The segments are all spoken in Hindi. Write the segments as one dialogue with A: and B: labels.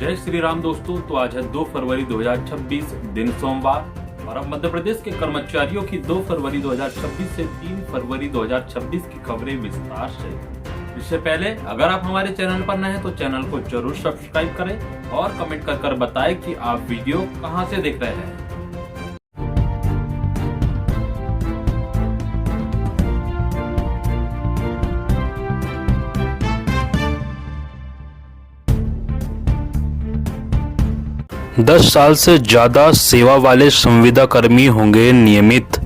A: जय श्री राम दोस्तों। तो आज है 2 फरवरी 2026 दिन सोमवार और अब मध्य प्रदेश के कर्मचारियों की 2 फरवरी 2026 से 3 फरवरी 2026 की खबरें विस्तार से। इससे पहले अगर आप हमारे चैनल पर नए हैं तो चैनल को जरूर सब्सक्राइब करें और कमेंट कर बताएं कि आप वीडियो कहां से देख रहे हैं।
B: 10 साल से ज्यादा सेवा वाले संविदा कर्मी होंगे नियमित।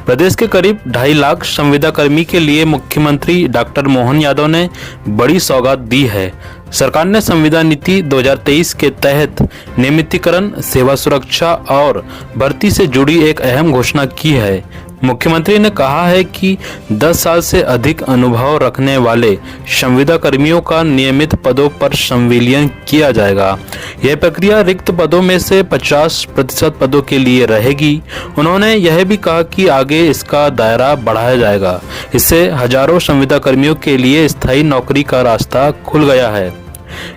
B: प्रदेश के करीब 2.5 लाख संविदा कर्मी के लिए मुख्यमंत्री डॉक्टर मोहन यादव ने बड़ी सौगात दी है। सरकार ने संविदा नीति 2023 के तहत नियमितीकरण, सेवा सुरक्षा और भर्ती से जुड़ी एक अहम घोषणा की है। मुख्यमंत्री ने कहा है कि 10 साल से अधिक अनुभव रखने वाले संविदा कर्मियों का नियमित पदों पर संविलियन किया जाएगा। यह प्रक्रिया रिक्त पदों में से 50% पदों के लिए रहेगी। उन्होंने यह भी कहा कि आगे इसका दायरा बढ़ाया जाएगा। इससे हजारों संविदा कर्मियों के लिए स्थायी नौकरी का रास्ता खुल गया है।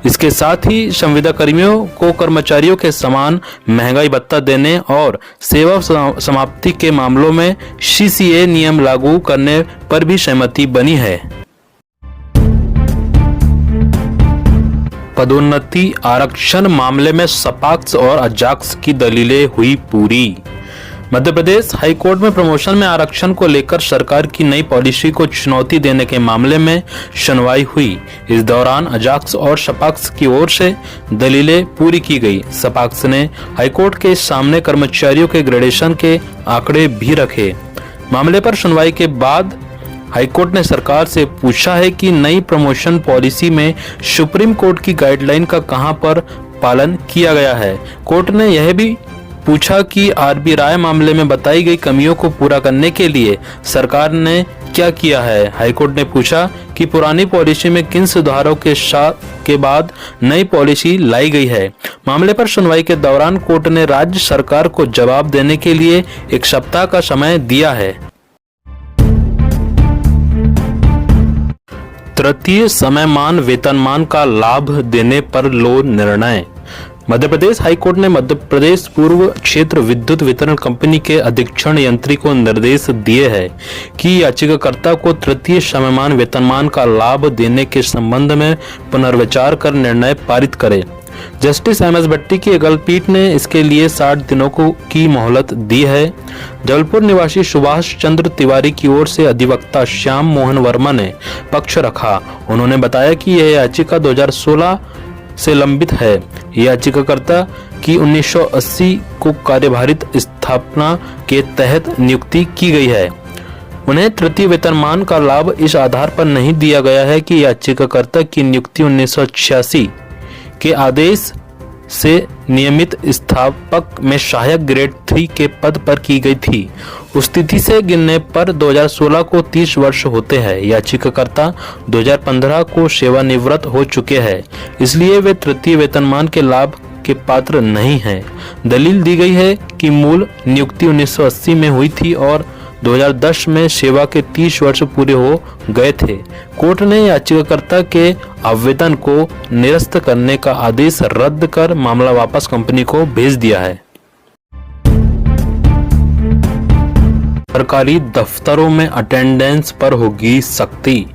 B: इसके साथ ही संविदा कर्मियों को कर्मचारियों के समान महंगाई भत्ता देने और सेवा समाप्ति के मामलों में CCA नियम लागू करने पर भी सहमति बनी है। पदोन्नति आरक्षण मामले में सपाक्स और अजाक्स की दलीलें हुई पूरी। मध्य प्रदेश हाईकोर्ट में प्रमोशन में आरक्षण को लेकर सरकार की नई पॉलिसी को चुनौती देने के मामले में सुनवाई हुई। इस दौरान अजाक्स और सपाक्स की ओर से दलीलें पूरी की गई। सपाक्स ने हाईकोर्ट के सामने कर्मचारियों के ग्रेडेशन के आंकड़े भी रखे। मामले पर सुनवाई के बाद हाईकोर्ट ने सरकार से पूछा है कि नई प्रमोशन पॉलिसी में सुप्रीम कोर्ट की गाइडलाइन का कहां पर पालन किया गया है। कोर्ट ने यह भी पूछा कि RB राय मामले में बताई गई कमियों को पूरा करने के लिए सरकार ने क्या किया है। हाईकोर्ट ने पूछा कि पुरानी पॉलिसी में किन सुधारों के बाद नई पॉलिसी लाई गई है। मामले पर सुनवाई के दौरान कोर्ट ने राज्य सरकार को जवाब देने के लिए 1 सप्ताह का समय दिया है। तृतीय समयमान वेतनमान का लाभ देने पर लो निर्णय। मध्य प्रदेश हाईकोर्ट ने मध्य प्रदेश पूर्व क्षेत्र विद्युत वितरण कंपनी के अधीक्षण यंत्री को निर्देश दिए हैं कि याचिकाकर्ता को तृतीय समयमान वेतनमान का लाभ देने के संबंध में पुनर्विचार कर निर्णय पारित करे। जस्टिस MS भट्टी की एकल पीठ ने इसके लिए 60 दिनों की मोहलत दी है। जबलपुर निवासी सुभाष चंद्र तिवारी की ओर से अधिवक्ता श्याम मोहन वर्मा ने पक्ष रखा। उन्होंने बताया कि यह याचिका 2016 से लंबित है। याचिकाकर्ता की 1980 को कार्यभारित स्थापना के तहत नियुक्ति की गई है। उन्हें तृतीय वेतनमान का लाभ इस आधार पर नहीं दिया गया है कि याचिकाकर्ता की नियुक्ति 1986 के आदेश से नियमित स्थापक में सहायक ग्रेड 3 के पद पर की गई थी। उस तिथि से गिनने पर 2016 को 30 वर्ष होते हैं। याचिकाकर्ता 2015 को सेवानिवृत्त हो चुके हैं, इसलिए वे तृतीय वेतनमान के लाभ के पात्र नहीं हैं। दलील दी गई है कि मूल नियुक्ति 1980 में हुई थी और 2010 में सेवा के 30 वर्ष पूरे हो गए थे। कोर्ट ने याचिकाकर्ता के आवेदन को निरस्त करने का आदेश रद्द कर मामला वापस कंपनी को भेज दिया है। सरकारी दफ्तरों में अटेंडेंस पर होगी सख्ती।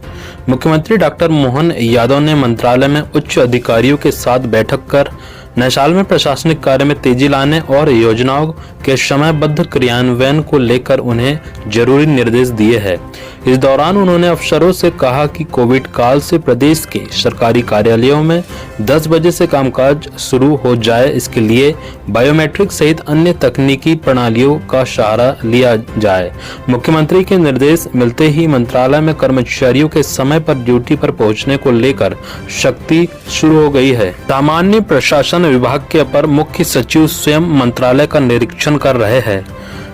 B: मुख्यमंत्री डॉक्टर मोहन यादव ने मंत्रालय में उच्च अधिकारियों के साथ बैठक कर नए साल में प्रशासनिक कार्य में तेजी लाने और योजनाओं के समयबद्ध क्रियान्वयन को लेकर उन्हें जरूरी निर्देश दिए हैं। इस दौरान उन्होंने अफसरों से कहा कि कोविड काल से प्रदेश के सरकारी कार्यालयों में 10 बजे से कामकाज शुरू हो जाए। इसके लिए बायोमेट्रिक सहित अन्य तकनीकी प्रणालियों का सहारा लिया जाए। मुख्यमंत्री के निर्देश मिलते ही मंत्रालय में कर्मचारियों के समय पर ड्यूटी पर पहुंचने को लेकर सख्ती शुरू हो गई है। सामान्य प्रशासन विभाग के अपर मुख्य सचिव स्वयं मंत्रालय का निरीक्षण कर रहे हैं।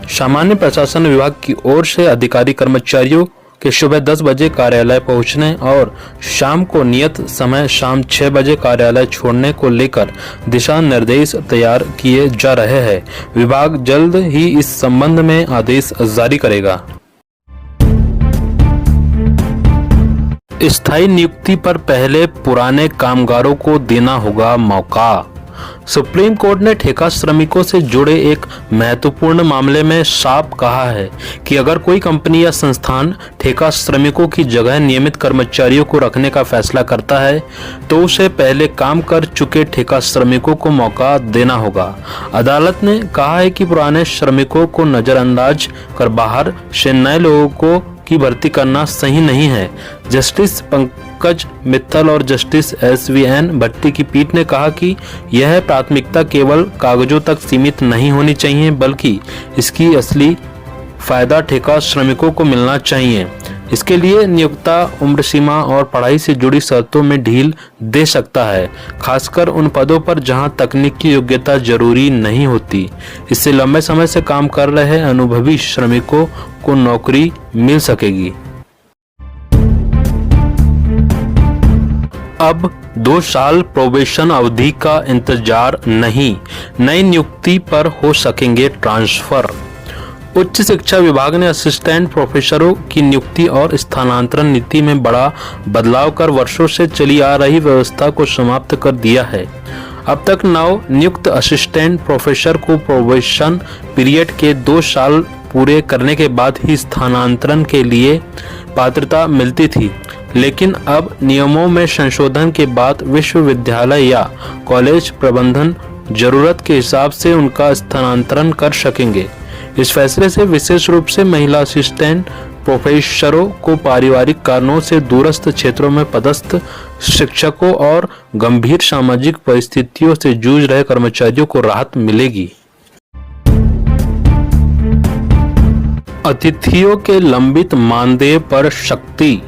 B: सामान्य प्रशासन विभाग की ओर से अधिकारी कर्मचारियों के सुबह 10 बजे कार्यालय पहुंचने और शाम को नियत समय शाम 6 बजे कार्यालय छोड़ने को लेकर दिशा निर्देश तैयार किए जा रहे हैं। विभाग जल्द ही इस संबंध में आदेश जारी करेगा। स्थायी नियुक्ति पर पहले पुराने कामगारों को देना होगा मौका। सुप्रीम कोर्ट ने ठेका श्रमिकों से जुड़े एक महत्वपूर्ण मामले में साफ कहा है कि अगर कोई कंपनी या संस्थान ठेका श्रमिकों की जगह नियमित कर्मचारियों को रखने का फैसला करता है तो उसे पहले काम कर चुके ठेका श्रमिकों को मौका देना होगा। अदालत ने कहा है कि पुराने श्रमिकों को नजरअंदाज कर बाहर से नए लोगों की भर्ती करना सही नहीं है। जस्टिस पंकज मित्तल और जस्टिस SVN भट्टी की पीठ ने कहा कि यह प्राथमिकता केवल कागजों तक सीमित नहीं होनी चाहिए बल्कि इसकी असली फायदा ठेका श्रमिकों को मिलना चाहिए। इसके लिए नियोक्ता उम्र सीमा और पढ़ाई से जुड़ी शर्तों में ढील दे सकता है, खासकर उन पदों पर जहां तकनीकी योग्यता जरूरी नहीं होती। इससे लंबे समय से काम कर रहे अनुभवी श्रमिकों को नौकरी मिल सकेगी। अब 2 साल प्रोबेशन अवधि का इंतजार नहीं, नई नियुक्ति पर हो सकेंगे ट्रांसफर। उच्च शिक्षा विभाग ने असिस्टेंट प्रोफेसरों की नियुक्ति और स्थानांतरण नीति में बड़ा बदलाव कर वर्षों से चली आ रही व्यवस्था को समाप्त कर दिया है। अब तक नव नियुक्त असिस्टेंट प्रोफेसर को प्रोबेशन पीरियड के 2 साल पूरे करने के बाद ही स्थानांतरण के लिए पात्रता मिलती थी, लेकिन अब नियमों में संशोधन के बाद विश्वविद्यालय या कॉलेज प्रबंधन जरूरत के हिसाब से उनका स्थानांतरण कर सकेंगे। इस फैसले से विशेष रूप से महिला असिस्टेंट प्रोफेसरों को पारिवारिक कारणों से दूरस्थ क्षेत्रों में पदस्थ शिक्षकों और गंभीर सामाजिक परिस्थितियों से जूझ रहे कर्मचारियों को राहत मिलेगी। अतिथियों के लंबित मानदेय पर शक्ति,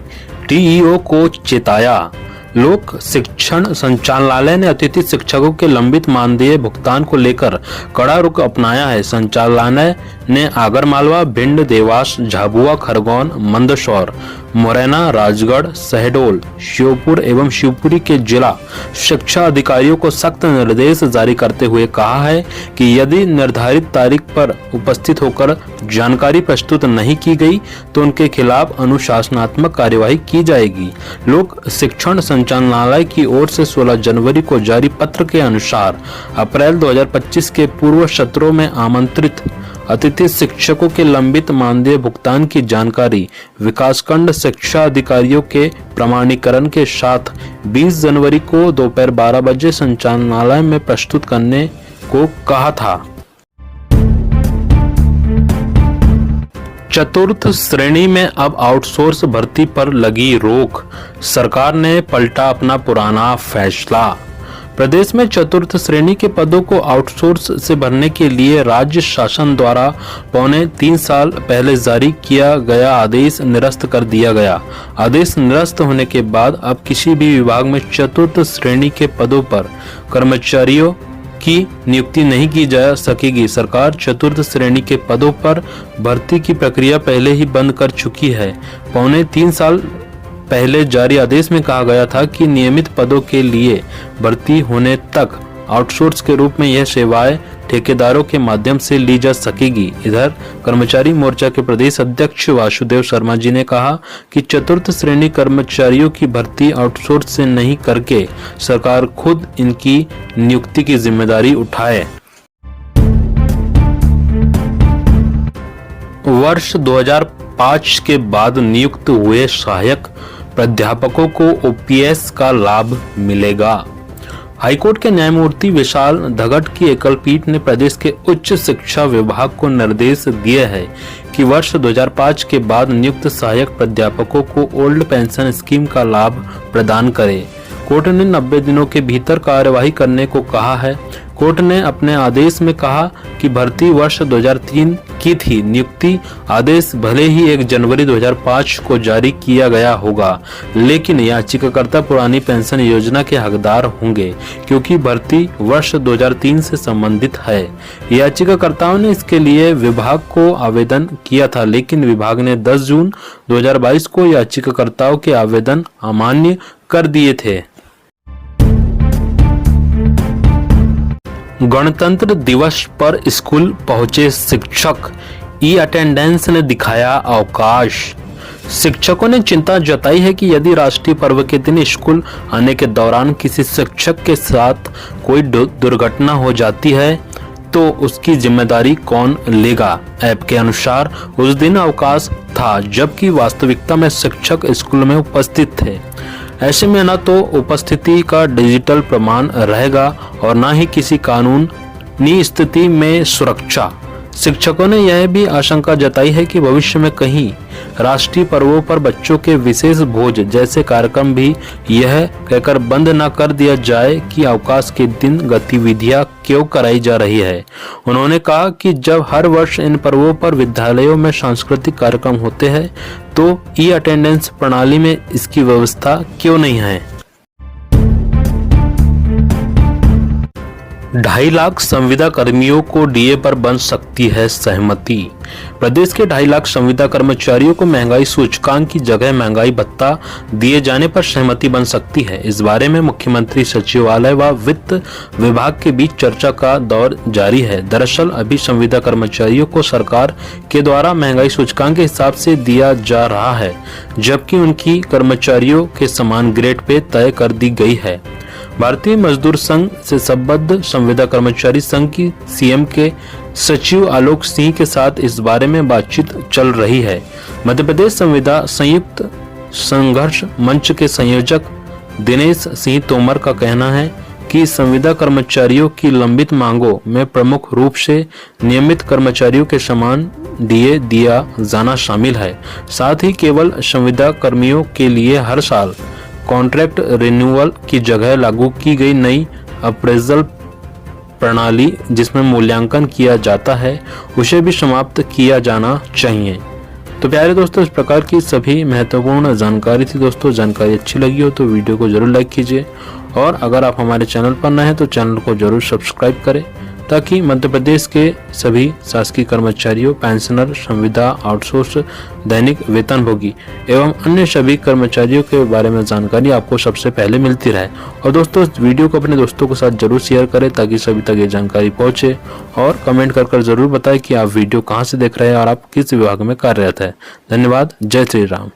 B: DEO को चेताया। लोक शिक्षण संचालनालय ने अतिथि शिक्षकों के लंबित मानदेय भुगतान को लेकर कड़ा रुख अपनाया है। संचालनालय ने आगरमालवा, भिंड, देवास, झाबुआ, खरगोन, मंदसौर, मुरैना, राजगढ़, शहडोल, श्योपुर एवं शिवपुरी के जिला शिक्षा अधिकारियों को सख्त निर्देश जारी करते हुए कहा है कि यदि निर्धारित तारीख पर उपस्थित होकर जानकारी प्रस्तुत नहीं की गई तो उनके खिलाफ अनुशासनात्मक कार्यवाही की जाएगी। लोक शिक्षण संचालनालय की ओर से 16 जनवरी को जारी पत्र के अनुसार अप्रैल 2025 के पूर्व सत्रों में आमंत्रित अतिथि शिक्षकों के लंबित मानदेय भुगतान की जानकारी विकासखंड शिक्षा अधिकारियों के प्रमाणीकरण के साथ 20 जनवरी को दोपहर 12 बजे संचालनालय में प्रस्तुत करने को कहा था। चतुर्थ श्रेणी में अब आउटसोर्स भर्ती पर लगी रोक, सरकार ने पलटा अपना पुराना फैसला। प्रदेश में चतुर्थ श्रेणी के पदों को आउटसोर्स से भरने के लिए राज्य शासन द्वारा 3 साल पहले जारी किया गया आदेश निरस्त कर दिया गया। आदेश निरस्त होने के बाद अब किसी भी विभाग में चतुर्थ श्रेणी के पदों पर कर्मचारियों की नियुक्ति नहीं की जा सकेगी। सरकार चतुर्थ श्रेणी के पदों पर भर्ती की प्रक्रिया पहले ही बंद कर चुकी है। 3 साल पहले जारी आदेश में कहा गया था कि नियमित पदों के लिए भर्ती होने तक आउटसोर्स के रूप में यह सेवाएं ठेकेदारों के माध्यम से ली जा सकेगी। इधर कर्मचारी मोर्चा के प्रदेश अध्यक्ष वासुदेव शर्मा जी ने कहा कि चतुर्थ श्रेणी कर्मचारियों की भर्ती आउटसोर्स से नहीं करके सरकार खुद इनकी नियुक्ति की जिम्मेदारी उठाए। वर्ष 2005 के बाद नियुक्त हुए सहायक प्राध्यापकों को OPS का लाभ मिलेगा। हाईकोर्ट के न्यायमूर्ति विशाल धगट की एकल पीठ ने प्रदेश के उच्च शिक्षा विभाग को निर्देश दिए है कि वर्ष 2005 के बाद नियुक्त सहायक प्राध्यापकों को ओल्ड पेंशन स्कीम का लाभ प्रदान करे। कोर्ट ने 90 दिनों के भीतर कार्यवाही करने को कहा है। कोर्ट ने अपने आदेश में कहा कि भर्ती वर्ष 2003 की थी। नियुक्ति आदेश भले ही 1 जनवरी 2005 को जारी किया गया होगा, लेकिन याचिकाकर्ता पुरानी पेंशन योजना के हकदार होंगे क्योंकि भर्ती वर्ष 2003 से संबंधित है। याचिकाकर्ताओं ने इसके लिए विभाग को आवेदन किया था, लेकिन विभाग ने 10 जून 2022 को याचिकाकर्ताओं के आवेदन अमान्य कर दिए थे। गणतंत्र दिवस पर स्कूल पहुंचे शिक्षक, ई अटेंडेंस ने दिखाया अवकाश। शिक्षकों ने चिंता जताई है कि यदि राष्ट्रीय पर्व के दिन स्कूल आने के दौरान किसी शिक्षक के साथ कोई दुर्घटना हो जाती है तो उसकी जिम्मेदारी कौन लेगा। ऐप के अनुसार उस दिन अवकाश था, जबकि वास्तविकता में शिक्षक स्कूल में उपस्थित थे। ऐसे में न तो उपस्थिति का डिजिटल प्रमाण रहेगा और न ही किसी कानूनी स्थिति में सुरक्षा। शिक्षकों ने यह भी आशंका जताई है कि भविष्य में कहीं राष्ट्रीय पर्वों पर बच्चों के विशेष भोज जैसे कार्यक्रम भी यह कहकर बंद न कर दिया जाए कि अवकाश के दिन गतिविधियां क्यों कराई जा रही है। उन्होंने कहा कि जब हर वर्ष इन पर्वों पर विद्यालयों में सांस्कृतिक कार्यक्रम होते हैं तो ई अटेंडेंस प्रणाली में इसकी व्यवस्था क्यों नहीं है। 2.5 लाख संविदा कर्मियों को डीए पर बन सकती है सहमति। प्रदेश के 2.5 लाख संविदा कर्मचारियों को महंगाई सूचकांक की जगह महंगाई भत्ता दिए जाने पर सहमति बन सकती है। इस बारे में मुख्यमंत्री सचिवालय व वित्त विभाग के बीच चर्चा का दौर जारी है। दरअसल अभी संविदा कर्मचारियों को सरकार के द्वारा महंगाई सूचकांक के हिसाब से दिया जा रहा है, जबकि उनकी कर्मचारियों के समान ग्रेड पे तय कर दी गई है। भारतीय मजदूर संघ से संबद्ध संविदा कर्मचारी संघ की सीएम के सचिव आलोक सिंह के साथ इस बारे में बातचीत चल रही है। मध्य प्रदेश संविदा संयुक्त संघर्ष मंच के संयोजक दिनेश सिंह तोमर का कहना है कि संविदा कर्मचारियों की लंबित मांगों में प्रमुख रूप से नियमित कर्मचारियों के समान डीए दिया जाना शामिल है। साथ ही केवल संविदा कर्मियों के लिए हर साल कॉन्ट्रैक्ट रिन्यूअल की जगह लागू की गई नई अप्रेजल प्रणाली जिसमें मूल्यांकन किया जाता है उसे भी समाप्त किया जाना चाहिए। तो प्यारे दोस्तों, इस प्रकार की सभी महत्वपूर्ण जानकारी थी। दोस्तों, जानकारी अच्छी लगी हो तो वीडियो को जरूर लाइक कीजिए और अगर आप हमारे चैनल पर नए हैं तो चैनल को जरूर सब्सक्राइब करें ताकि मध्य प्रदेश के सभी शासकीय कर्मचारियों, पेंशनर, संविदा, आउटसोर्स, दैनिक वेतनभोगी एवं अन्य सभी कर्मचारियों के बारे में जानकारी आपको सबसे पहले मिलती रहे। और दोस्तों, इस वीडियो को अपने दोस्तों के साथ जरूर शेयर करें ताकि सभी तक ये जानकारी पहुंचे और कमेंट कर जरूर बताएं कि आप वीडियो कहां से देख रहे हैं और आप किस विभाग में कार्यरत है। धन्यवाद। जय श्री राम।